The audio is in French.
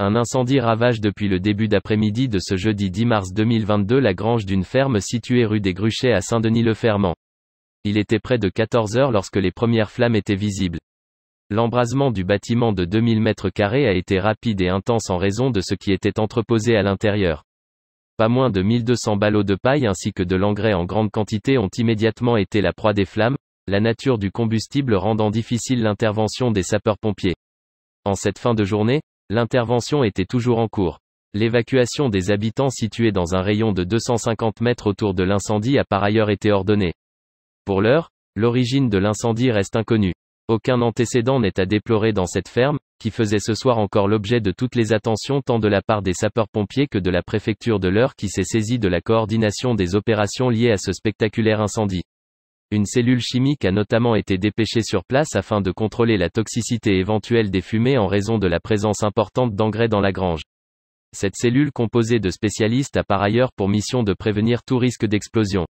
Un incendie ravage depuis le début d'après-midi de ce jeudi 10 mars 2022 la grange d'une ferme située rue des Gruchets à Saint-Denis-le-Fermant. Il était près de 14 heures lorsque les premières flammes étaient visibles. L'embrasement du bâtiment de 2000 m² a été rapide et intense en raison de ce qui était entreposé à l'intérieur. Pas moins de 1200 ballots de paille ainsi que de l'engrais en grande quantité ont immédiatement été la proie des flammes, la nature du combustible rendant difficile l'intervention des sapeurs-pompiers. En cette fin de journée, l'intervention était toujours en cours. L'évacuation des habitants situés dans un rayon de 250 mètres autour de l'incendie a par ailleurs été ordonnée. Pour l'heure, l'origine de l'incendie reste inconnue. Aucun antécédent n'est à déplorer dans cette ferme, qui faisait ce soir encore l'objet de toutes les attentions tant de la part des sapeurs-pompiers que de la préfecture de l'Eure qui s'est saisie de la coordination des opérations liées à ce spectaculaire incendie. Une cellule chimique a notamment été dépêchée sur place afin de contrôler la toxicité éventuelle des fumées en raison de la présence importante d'engrais dans la grange. Cette cellule composée de spécialistes a par ailleurs pour mission de prévenir tout risque d'explosion.